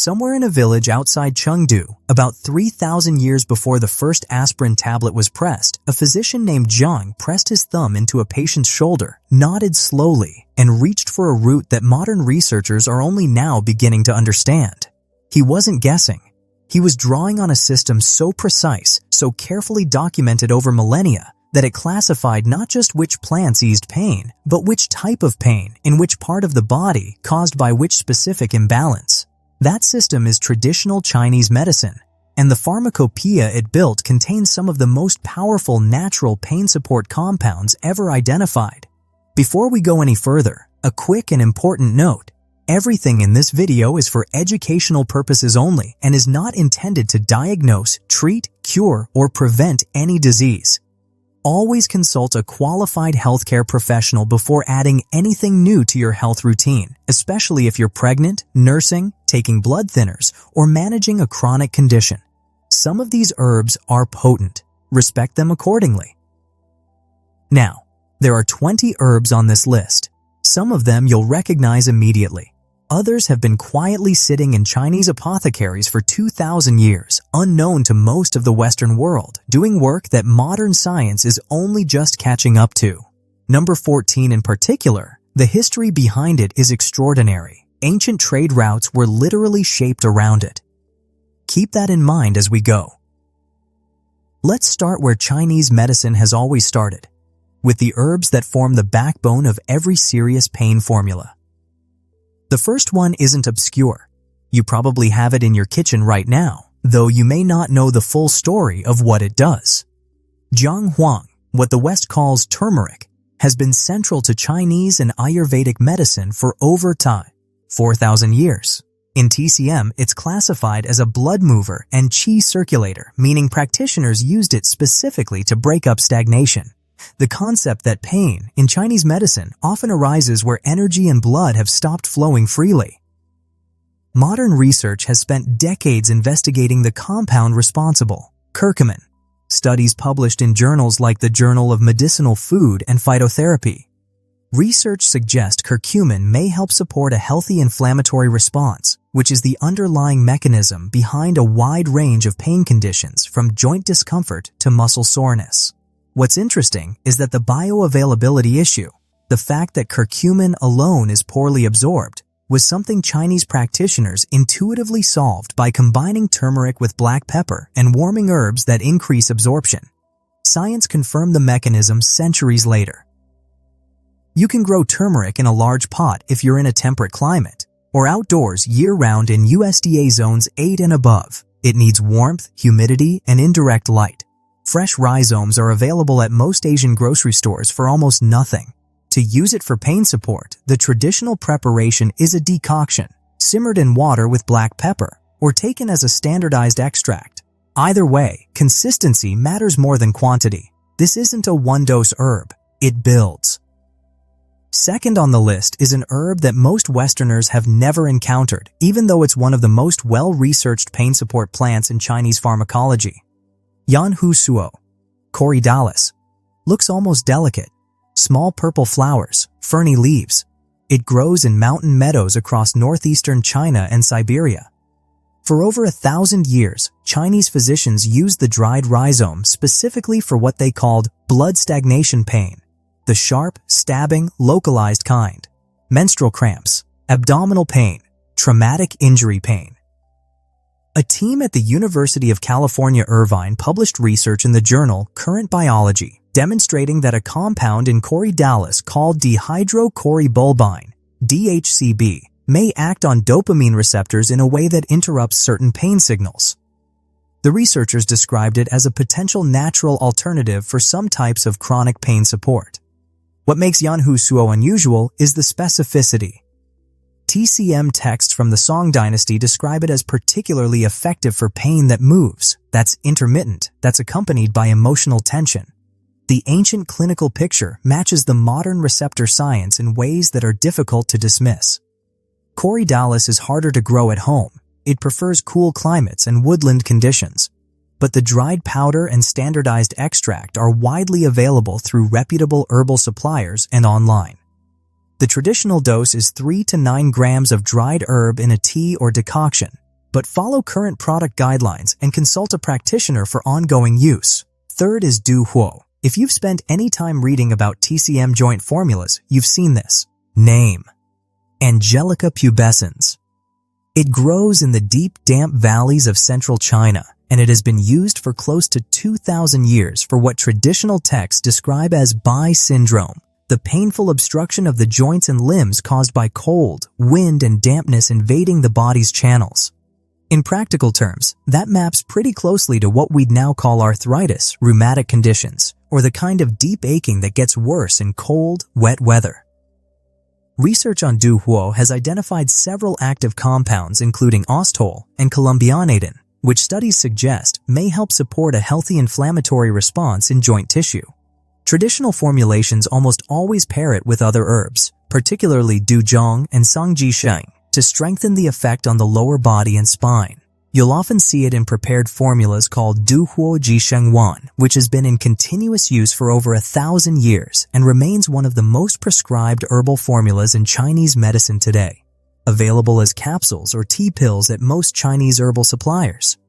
Somewhere in a village outside Chengdu, about 3,000 years before the first aspirin tablet was pressed, a physician named Zhang pressed his thumb into a patient's shoulder, nodded slowly, and reached for a root that modern researchers are only now beginning to understand. He wasn't guessing. He was drawing on a system so precise, so carefully documented over millennia, that it classified not just which plants eased pain, but which type of pain in which part of the body caused by which specific imbalance. That system is traditional Chinese medicine, and the pharmacopoeia it built contains some of the most powerful natural pain support compounds ever identified. Before we go any further, a quick and important note. Everything in this video is for educational purposes only and is not intended to diagnose, treat, cure, or prevent any disease. Always consult a qualified healthcare professional before adding anything new to your health routine, especially if you're pregnant, nursing, taking blood thinners, or managing a chronic condition. Some of these herbs are potent. Respect them accordingly. Now, there are 20 herbs on this list. Some of them you'll recognize immediately. Others have been quietly sitting in Chinese apothecaries for 2,000 years, unknown to most of the Western world, doing work that modern science is only just catching up to. Number 14 in particular, the history behind it is extraordinary. Ancient trade routes were literally shaped around it. Keep that in mind as we go. Let's start where Chinese medicine has always started, with the herbs that form the backbone of every serious pain formula. The first one isn't obscure. You probably have it in your kitchen right now, though you may not know the full story of what it does. Jiang Huang, what the West calls turmeric, has been central to Chinese and Ayurvedic medicine for over 4,000 years. In TCM, it's classified as a blood mover and qi circulator, meaning practitioners used it specifically to break up stagnation. The concept that pain, in Chinese medicine, often arises where energy and blood have stopped flowing freely. Modern research has spent decades investigating the compound responsible, curcumin. Studies published in journals like the Journal of Medicinal Food and Phytotherapy. Research suggests curcumin may help support a healthy inflammatory response, which is the underlying mechanism behind a wide range of pain conditions from joint discomfort to muscle soreness. What's interesting is that the bioavailability issue, the fact that curcumin alone is poorly absorbed, was something Chinese practitioners intuitively solved by combining turmeric with black pepper and warming herbs that increase absorption. Science confirmed the mechanism centuries later. You can grow turmeric in a large pot if you're in a temperate climate, or outdoors year-round in USDA zones 8 and above. It needs warmth, humidity, and indirect light. Fresh rhizomes are available at most Asian grocery stores for almost nothing. To use it for pain support, the traditional preparation is a decoction, simmered in water with black pepper, or taken as a standardized extract. Either way, consistency matters more than quantity. This isn't a one-dose herb, it builds. Second on the list is an herb that most Westerners have never encountered, even though it's one of the most well-researched pain support plants in Chinese pharmacology. Yanhu Suo, Corydalis, looks almost delicate. Small purple flowers, ferny leaves. It grows in mountain meadows across northeastern China and Siberia. For over 1,000 years, Chinese physicians used the dried rhizome specifically for what they called blood stagnation pain, the sharp, stabbing, localized kind, menstrual cramps, abdominal pain, traumatic injury pain. A team at the University of California, Irvine published research in the journal Current Biology demonstrating that a compound in Corydalis called dihydrocorybulbine, DHCB, may act on dopamine receptors in a way that interrupts certain pain signals. The researchers described it as a potential natural alternative for some types of chronic pain support. What makes Yanhu Suo unusual is the specificity. TCM texts from the Song dynasty describe it as particularly effective for pain that moves, that's intermittent, that's accompanied by emotional tension. The ancient clinical picture matches the modern receptor science in ways that are difficult to dismiss. Corydalis is harder to grow at home. It prefers cool climates and woodland conditions. But the dried powder and standardized extract are widely available through reputable herbal suppliers and online. The traditional dose is 3 to 9 grams of dried herb in a tea or decoction. but follow current product guidelines and consult a practitioner for ongoing use. Third is Du Huo. If you've spent any time reading about TCM joint formulas, you've seen this. Name: Angelica pubescens. It grows in the deep, damp valleys of central China, and it has been used for close to 2,000 years for what traditional texts describe as Bai syndrome, the painful obstruction of the joints and limbs caused by cold, wind, and dampness invading the body's channels. In practical terms, that maps pretty closely to what we'd now call arthritis, rheumatic conditions, or the kind of deep aching that gets worse in cold, wet weather. Research on Du Huo has identified several active compounds including ostol and columbianadin, which studies suggest may help support a healthy inflammatory response in joint tissue. Traditional formulations almost always pair it with other herbs, particularly duzhong and sangjisheng, to strengthen the effect on the lower body and spine. You'll often see it in prepared formulas called Du Huo Jisheng Wan, which has been in continuous use for over 1,000 years and remains one of the most prescribed herbal formulas in Chinese medicine today. Available as capsules or tea pills at most Chinese herbal suppliers.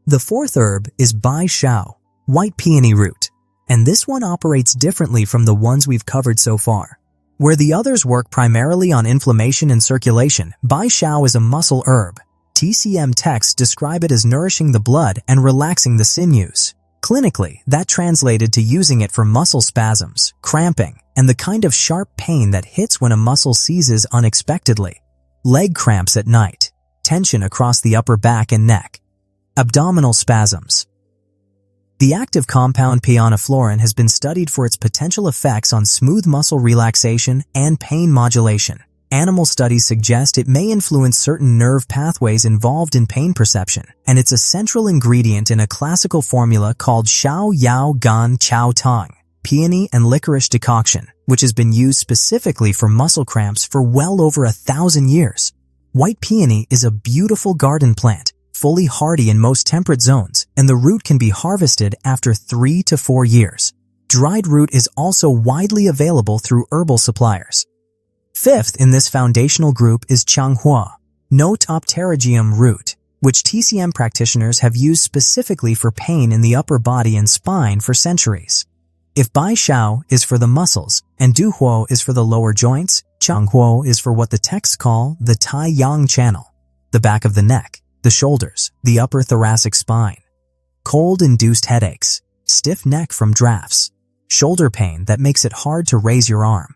The fourth herb is Bai Shao, white peony root, and this one operates differently from the ones we've covered so far. Where the others work primarily on inflammation and circulation, Bai Shao is a muscle herb. TCM texts describe it as nourishing the blood and relaxing the sinews. Clinically, that translated to using it for muscle spasms, cramping, and the kind of sharp pain that hits when a muscle seizes unexpectedly. Leg cramps at night, tension across the upper back and neck, abdominal spasms. The active compound pionaflorin has been studied for its potential effects on smooth muscle relaxation and pain modulation. Animal studies suggest it may influence certain nerve pathways involved in pain perception, and it's a central ingredient in a classical formula called Xiao Yao Gan Chao Tang, peony and licorice decoction, which has been used specifically for muscle cramps for well over 1,000 years. White peony is a beautiful garden plant, fully hardy in most temperate zones, and the root can be harvested after 3 to 4 years. Dried root is also widely available through herbal suppliers. Fifth in this foundational group is Changhua, Notopterygium root, which TCM practitioners have used specifically for pain in the upper body and spine for centuries. If Bai Shao is for the muscles and Du Huo is for the lower joints, Changhua is for what the texts call the Tai Yang channel, the back of the neck, the shoulders, the upper thoracic spine. Cold-induced headaches, stiff neck from drafts, shoulder pain that makes it hard to raise your arm.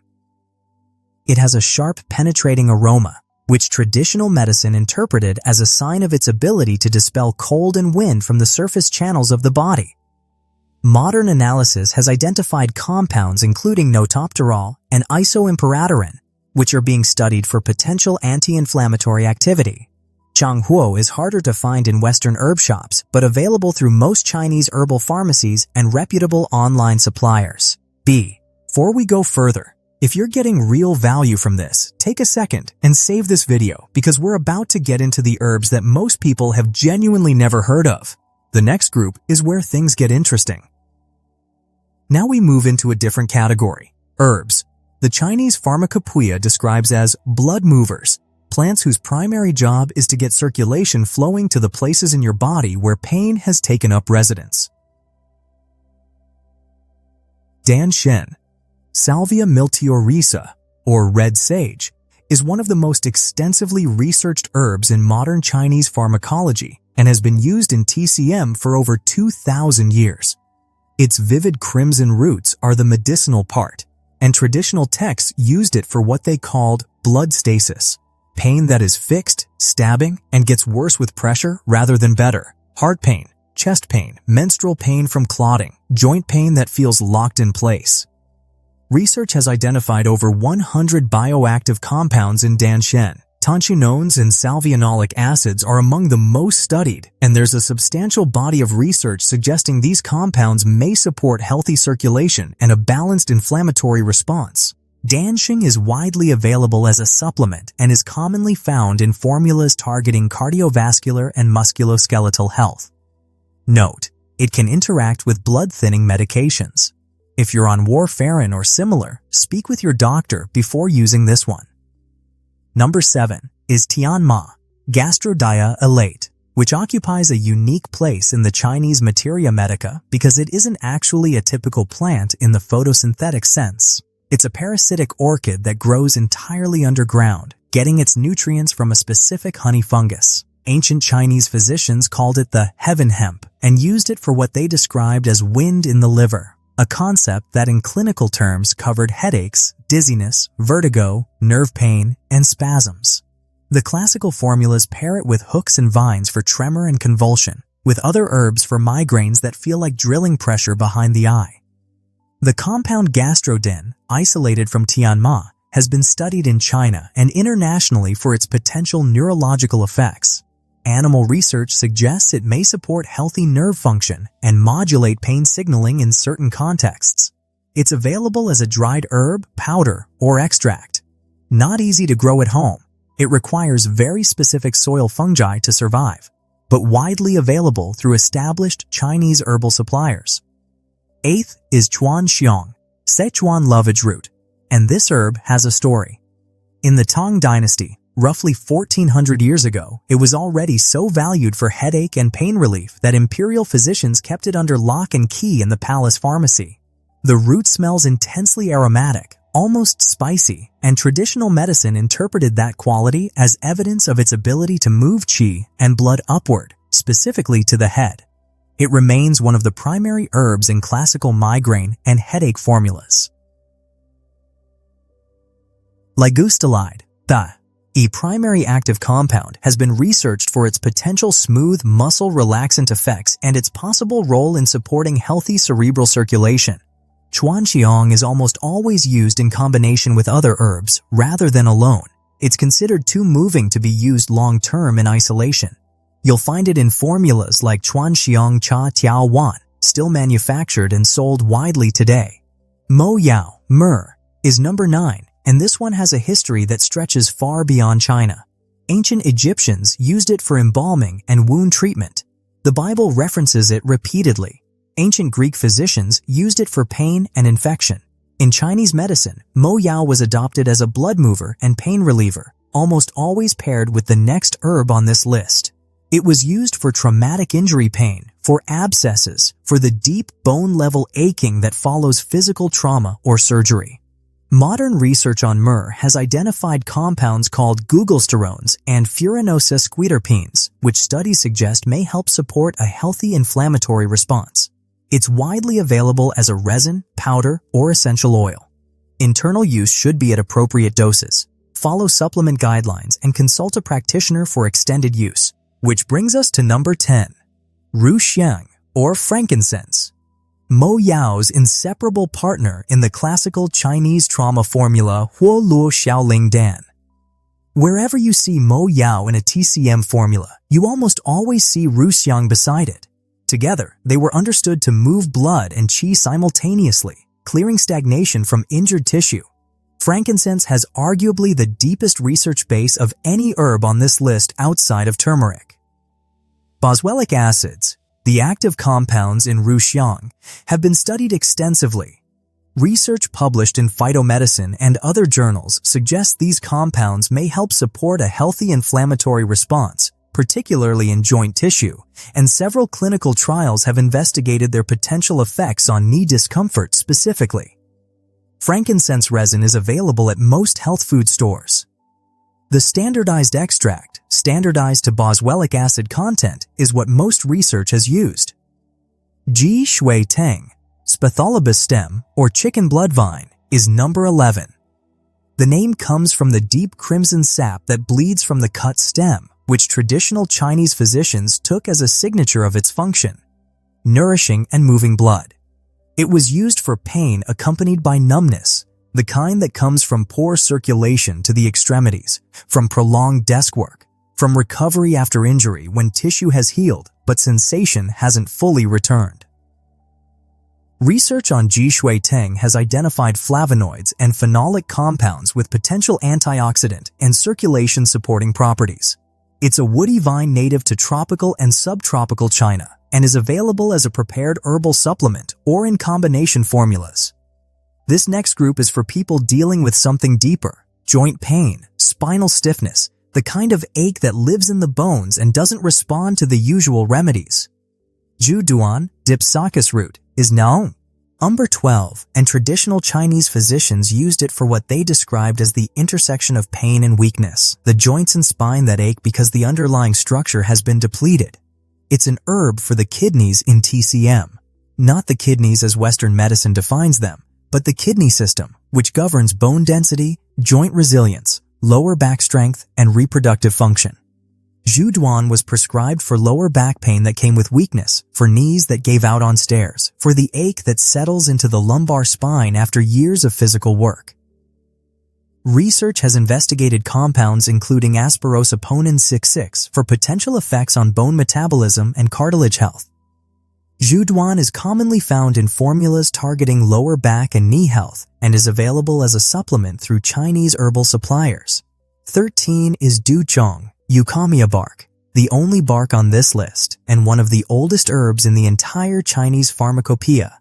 It has a sharp, penetrating aroma, which traditional medicine interpreted as a sign of its ability to dispel cold and wind from the surface channels of the body. Modern analysis has identified compounds including notopterol and isoimperadorin, which are being studied for potential anti-inflammatory activity. Changhua is harder to find in Western herb shops, but available through most Chinese herbal pharmacies and reputable online suppliers. Before we go further, if you're getting real value from this, take a second and save this video because we're about to get into the herbs that most people have genuinely never heard of. The next group is where things get interesting. Now we move into a different category, herbs. The Chinese pharmacopoeia describes as blood movers, plants whose primary job is to get circulation flowing to the places in your body where pain has taken up residence. Danshen, Salvia miltiorrhiza, or red sage, is one of the most extensively researched herbs in modern Chinese pharmacology and has been used in TCM for over 2,000 years. Its vivid crimson roots are the medicinal part, and traditional texts used it for what they called blood stasis, pain that is fixed, stabbing, and gets worse with pressure rather than better, heart pain, chest pain, menstrual pain from clotting, joint pain that feels locked in place. Research has identified over 100 bioactive compounds in Danshen. Tonchinones and salvionolic acids are among the most studied, and there's a substantial body of research suggesting these compounds may support healthy circulation and a balanced inflammatory response. Danshen is widely available as a supplement and is commonly found in formulas targeting cardiovascular and musculoskeletal health. Note, it can interact with blood-thinning medications. If you're on warfarin or similar, speak with your doctor before using this one. Number 7 is Tianma, Gastrodia elate, which occupies a unique place in the Chinese materia medica because it isn't actually a typical plant in the photosynthetic sense. It's a parasitic orchid that grows entirely underground, getting its nutrients from a specific honey fungus. Ancient Chinese physicians called it the heaven hemp and used it for what they described as wind in the liver, a concept that in clinical terms covered headaches, dizziness, vertigo, nerve pain, and spasms. The classical formulas pair it with hooks and vines for tremor and convulsion, with other herbs for migraines that feel like drilling pressure behind the eye. The compound gastrodin, isolated from Tianma, has been studied in China and internationally for its potential neurological effects. Animal research suggests it may support healthy nerve function and modulate pain signaling in certain contexts. It's available as a dried herb, powder, or extract. Not easy to grow at home. It requires very specific soil fungi to survive, but widely available through established Chinese herbal suppliers. Eighth is Chuanxiong, Sichuan lovage root, and this herb has a story. In the Tang Dynasty, roughly 1400 years ago, it was already so valued for headache and pain relief that imperial physicians kept it under lock and key in the palace pharmacy. The root smells intensely aromatic, almost spicy, and traditional medicine interpreted that quality as evidence of its ability to move qi and blood upward, specifically to the head. It remains one of the primary herbs in classical migraine and headache formulas. Ligustulide, a primary active compound, has been researched for its potential smooth muscle relaxant effects and its possible role in supporting healthy cerebral circulation. Chuanxiong is almost always used in combination with other herbs rather than alone. It's considered too moving to be used long-term in isolation. You'll find it in formulas like Chuanxiong Cha Tiao Wan, still manufactured and sold widely today. Mo Yao, myrrh, is number 9. And this one has a history that stretches far beyond China. Ancient Egyptians used it for embalming and wound treatment. The Bible references it repeatedly. Ancient Greek physicians used it for pain and infection. In Chinese medicine, Mo Yao was adopted as a blood mover and pain reliever, almost always paired with the next herb on this list. It was used for traumatic injury pain, for abscesses, for the deep bone-level aching that follows physical trauma or surgery. Modern research on myrrh has identified compounds called gugulsterones and furanocesquiterpenes, which studies suggest may help support a healthy inflammatory response. It's widely available as a resin, powder, or essential oil. Internal use should be at appropriate doses. Follow supplement guidelines and consult a practitioner for extended use. Which brings us to number 10, Ruxiang, or frankincense. Mo Yao's inseparable partner in the classical Chinese trauma formula Huo Luo Xiaoling Dan. Wherever you see Mo Yao in a TCM formula, you almost always see Ruxiang beside it. Together, they were understood to move blood and qi simultaneously, clearing stagnation from injured tissue. Frankincense has arguably the deepest research base of any herb on this list outside of turmeric. Boswellic acids, the active compounds in Ruxiang, have been studied extensively. Research published in Phytomedicine and other journals suggests these compounds may help support a healthy inflammatory response, particularly in joint tissue, and several clinical trials have investigated their potential effects on knee discomfort specifically. Frankincense resin is available at most health food stores. The standardized extract, standardized to boswellic acid content, is what most research has used. Ji Shui Teng, Spatholibus stem, or chicken blood vine, is number 11. The name comes from the deep crimson sap that bleeds from the cut stem, which traditional Chinese physicians took as a signature of its function, nourishing and moving blood. It was used for pain accompanied by numbness, the kind that comes from poor circulation to the extremities, from prolonged desk work, from recovery after injury when tissue has healed but sensation hasn't fully returned. Research on Ji Shui Teng has identified flavonoids and phenolic compounds with potential antioxidant and circulation-supporting properties. It's a woody vine native to tropical and subtropical China and is available as a prepared herbal supplement or in combination formulas. This next group is for people dealing with something deeper: joint pain, spinal stiffness, the kind of ache that lives in the bones and doesn't respond to the usual remedies. Zhuduan, Dipsacus root, is known. Number 12, and traditional Chinese physicians used it for what they described as the intersection of pain and weakness, the joints and spine that ache because the underlying structure has been depleted. It's an herb for the kidneys in TCM. Not the kidneys as Western medicine defines them, but the kidney system, which governs bone density, joint resilience, lower back strength, and reproductive function. Zhuduan was prescribed for lower back pain that came with weakness, for knees that gave out on stairs, for the ache that settles into the lumbar spine after years of physical work. Research has investigated compounds including asparosoponiin 6,6 for potential effects on bone metabolism and cartilage health. Zhuduan is commonly found in formulas targeting lower back and knee health and is available as a supplement through Chinese herbal suppliers. 13 is duchong, Eucommia bark, the only bark on this list and one of the oldest herbs in the entire Chinese pharmacopoeia.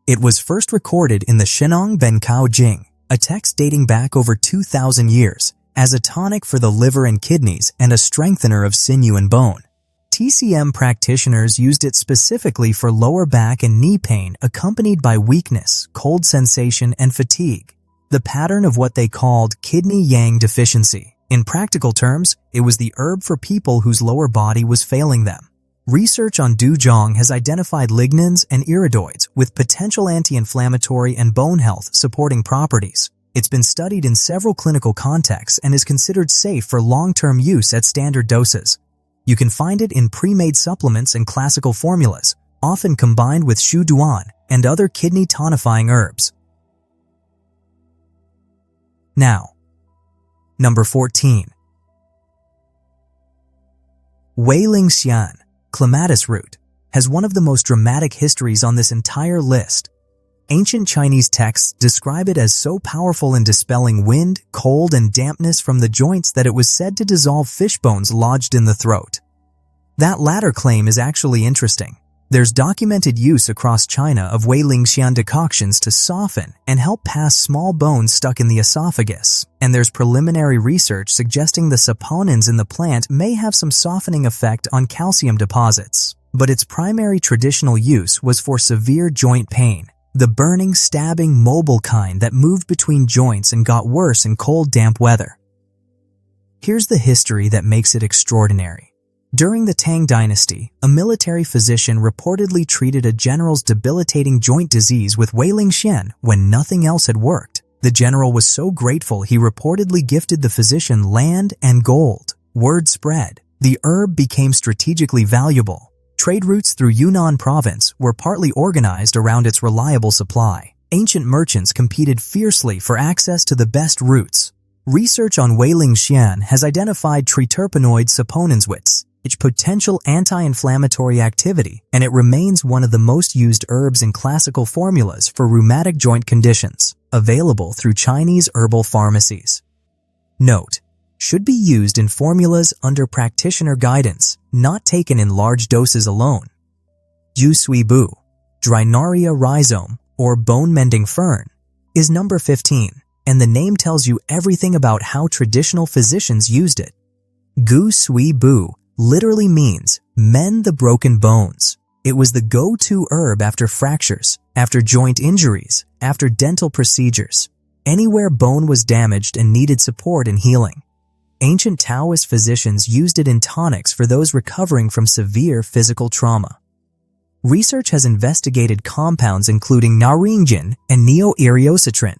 It was first recorded in the Shenong Bencao Jing, a text dating back over 2,000 years, as a tonic for the liver and kidneys and a strengthener of sinew and bone. TCM practitioners used it specifically for lower back and knee pain accompanied by weakness, cold sensation, and fatigue, the pattern of what they called kidney yang deficiency. In practical terms, it was the herb for people whose lower body was failing them. Research on duchong has identified lignans and iridoids with potential anti-inflammatory and bone health supporting properties. It's been studied in several clinical contexts and is considered safe for long-term use at standard doses. You can find it in pre-made supplements and classical formulas, often combined with Zhuduan and other kidney tonifying herbs. Now, number 14. Weilingxian, clematis root, has one of the most dramatic histories on this entire list. Ancient Chinese texts describe it as so powerful in dispelling wind, cold, and dampness from the joints that it was said to dissolve fish bones lodged in the throat. That latter claim is actually interesting. There's documented use across China of Weilingxian decoctions to soften and help pass small bones stuck in the esophagus, and there's preliminary research suggesting the saponins in the plant may have some softening effect on calcium deposits. But its primary traditional use was for severe joint pain, the burning, stabbing, mobile kind that moved between joints and got worse in cold, damp weather. Here's the history that makes it extraordinary. During the Tang Dynasty, a military physician reportedly treated a general's debilitating joint disease with Weilingxian when nothing else had worked. The general was so grateful he reportedly gifted the physician land and gold. Word spread. The herb became strategically valuable. Trade routes through Yunnan province were partly organized around its reliable supply. Ancient merchants competed fiercely for access to the best routes. Research on Weilingxian has identified triterpenoid saponinwits, its potential anti-inflammatory activity, and it remains one of the most used herbs in classical formulas for rheumatic joint conditions, available through Chinese herbal pharmacies. Note: should be used in formulas under practitioner guidance, not taken in large doses alone. Jusuibu, Drinaria rhizome, or bone-mending fern, is number 15, and the name tells you everything about how traditional physicians used it. Gu Sui Bu literally means mend the broken bones. It was the go-to herb after fractures, after joint injuries, after dental procedures, anywhere bone was damaged and needed support in healing. Ancient Taoist physicians used it in tonics for those recovering from severe physical trauma. Research has investigated compounds including naringjin and neo-iriositrin,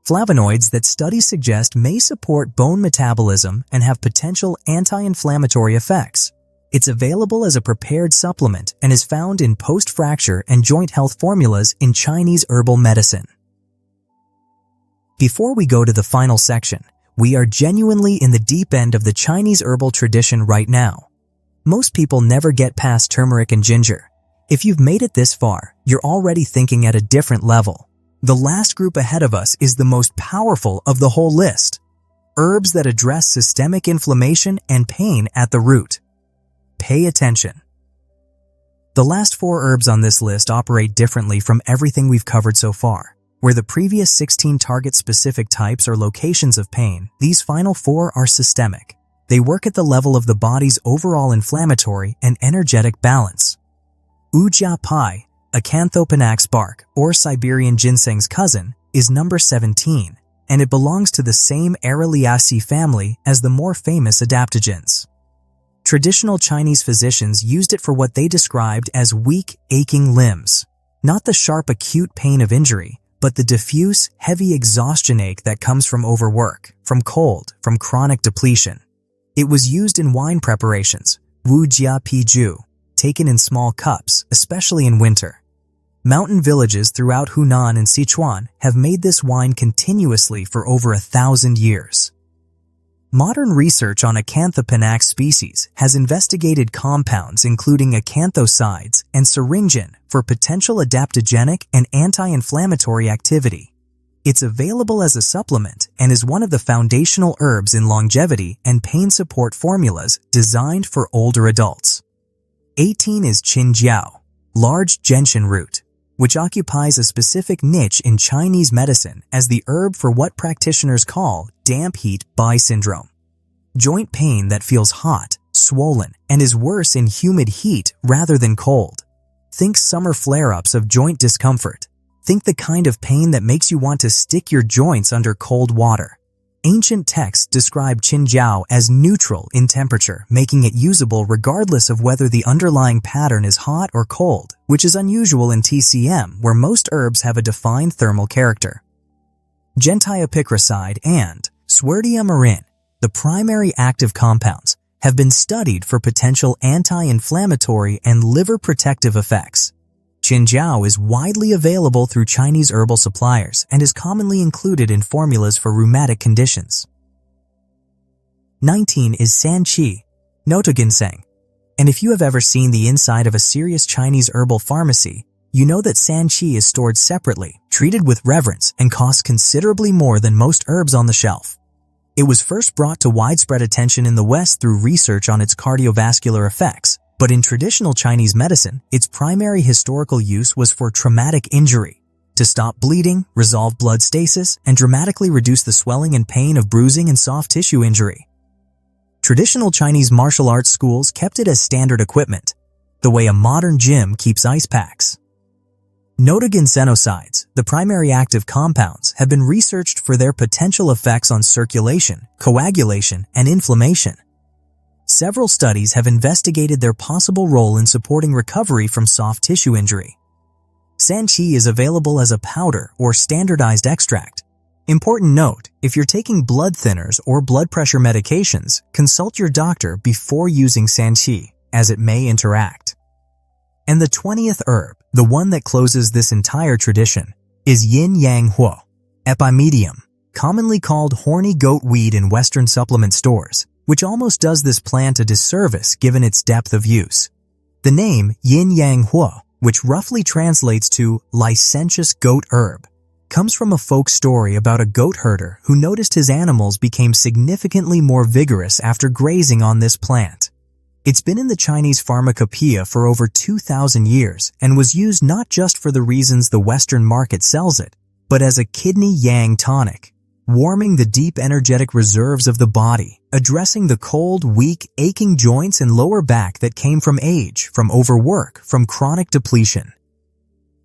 flavonoids that studies suggest may support bone metabolism and have potential anti-inflammatory effects. It's available as a prepared supplement and is found in post-fracture and joint health formulas in Chinese herbal medicine. Before we go to the final section, we are genuinely in the deep end of the Chinese herbal tradition right now. Most people never get past turmeric and ginger. If you've made it this far, you're already thinking at a different level. The last group ahead of us is the most powerful of the whole list. Herbs that address systemic inflammation and pain at the root. Pay attention. The last 4 herbs on this list operate differently from everything we've covered so far. Where the previous 16 target specific types or locations of pain, these final 4 are systemic. They work at the level of the body's overall inflammatory and energetic balance. Ujia Pai, Acanthopanax bark, or Siberian ginseng's cousin, is number 17, and it belongs to the same Araliaceae family as the more famous adaptogens. Traditional Chinese physicians used it for what they described as weak, aching limbs. Not the sharp, acute pain of injury, but the diffuse, heavy exhaustion ache that comes from overwork, from cold, from chronic depletion. It was used in wine preparations, Wu Jia Pi Ju, taken in small cups, especially in winter. Mountain villages throughout Hunan and Sichuan have made this wine continuously for over 1,000 years. Modern research on Acanthopanax species has investigated compounds including acanthosides and syringin for potential adaptogenic and anti-inflammatory activity. It's available as a supplement and is one of the foundational herbs in longevity and pain support formulas designed for older adults. 18 is Qinjiao, large gentian root, which occupies a specific niche in Chinese medicine as the herb for what practitioners call damp heat by syndrome. Joint pain that feels hot, swollen, and is worse in humid heat rather than cold. Think summer flare-ups of joint discomfort. Think the kind of pain that makes you want to stick your joints under cold water. Ancient texts describe Qinjiao as neutral in temperature, making it usable regardless of whether the underlying pattern is hot or cold, which is unusual in TCM, where most herbs have a defined thermal character. Gentiapicroside and Swerdiamarin, the primary active compounds, have been studied for potential anti-inflammatory and liver protective effects. Qinjiao is widely available through Chinese herbal suppliers and is commonly included in formulas for rheumatic conditions. 19 is Sanqi, Notoginseng. And if you have ever seen the inside of a serious Chinese herbal pharmacy, you know that Sanqi is stored separately, treated with reverence, and costs considerably more than most herbs on the shelf. It was first brought to widespread attention in the West through research on its cardiovascular effects, but in traditional Chinese medicine, its primary historical use was for traumatic injury, to stop bleeding, resolve blood stasis, and dramatically reduce the swelling and pain of bruising and soft tissue injury. Traditional Chinese martial arts schools kept it as standard equipment, the way a modern gym keeps ice packs. Notoginsenosides, the primary active compounds, have been researched for their potential effects on circulation, coagulation, and inflammation. Several studies have investigated their possible role in supporting recovery from soft tissue injury. Sanqi is available as a powder or standardized extract. Important note, if you're taking blood thinners or blood pressure medications, consult your doctor before using Sanqi, as it may interact. And the 20th herb, the one that closes this entire tradition, is Yin Yang Huo, Epimedium, commonly called horny goat weed in Western supplement stores, which almost does this plant a disservice given its depth of use. The name Yin Yang Huo, which roughly translates to licentious goat herb, comes from a folk story about a goat herder who noticed his animals became significantly more vigorous after grazing on this plant. It's been in the Chinese pharmacopoeia for over 2,000 years and was used not just for the reasons the Western market sells it, but as a kidney yang tonic, warming the deep energetic reserves of the body, addressing the cold, weak, aching joints and lower back that came from age, from overwork, from chronic depletion.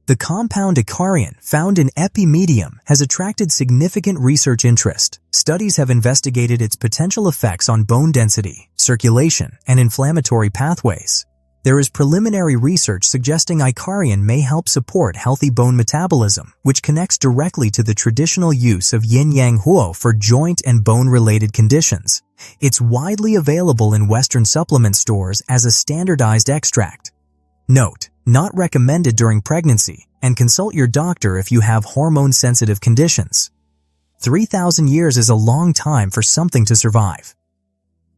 The compound icariin, found in Epimedium, has attracted significant research interest. Studies have investigated its potential effects on bone density, circulation, and inflammatory pathways. There is preliminary research suggesting icariin may help support healthy bone metabolism, which connects directly to the traditional use of yin-yang huo for joint and bone-related conditions. It's widely available in Western supplement stores as a standardized extract. Note: not recommended during pregnancy, and consult your doctor if you have hormone-sensitive conditions. 3,000 years is a long time for something to survive.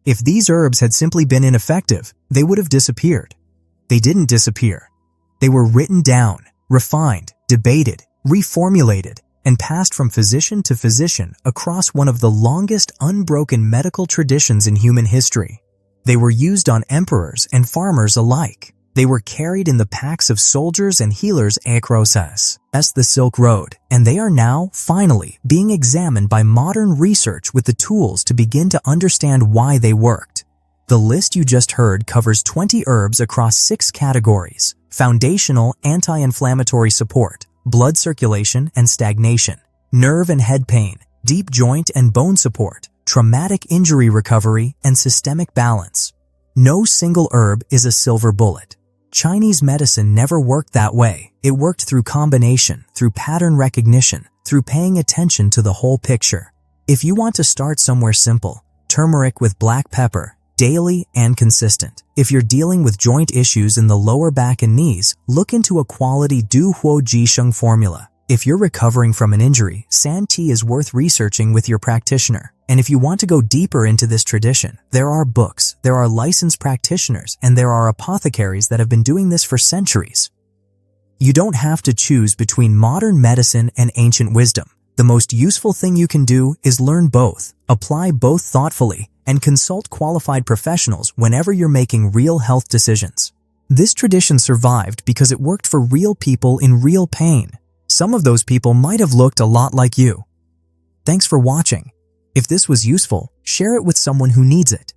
If these herbs had simply been ineffective, they would have disappeared. They didn't disappear. They were written down, refined, debated, reformulated, and passed from physician to physician across one of the longest unbroken medical traditions in human history. They were used on emperors and farmers alike, They were carried in the packs of soldiers and healers across the Silk Road, and they are now, finally, being examined by modern research with the tools to begin to understand why they worked. The list you just heard covers 20 herbs across 6 categories: foundational anti-inflammatory support, blood circulation and stagnation, nerve and head pain, deep joint and bone support, traumatic injury recovery, and systemic balance. No single herb is a silver bullet. Chinese medicine never worked that way. It worked through combination, through pattern recognition, through paying attention to the whole picture. If you want to start somewhere simple, turmeric with black pepper, daily and consistent. If you're dealing with joint issues in the lower back and knees, look into a quality Du Huo Ji Sheng formula. If you're recovering from an injury, San Ti is worth researching with your practitioner. And if you want to go deeper into this tradition, there are books, there are licensed practitioners, and there are apothecaries that have been doing this for centuries. You don't have to choose between modern medicine and ancient wisdom. The most useful thing you can do is learn both, apply both thoughtfully, and consult qualified professionals whenever you're making real health decisions. This tradition survived because it worked for real people in real pain. Some of those people might have looked a lot like you. Thanks for watching. If this was useful, share it with someone who needs it.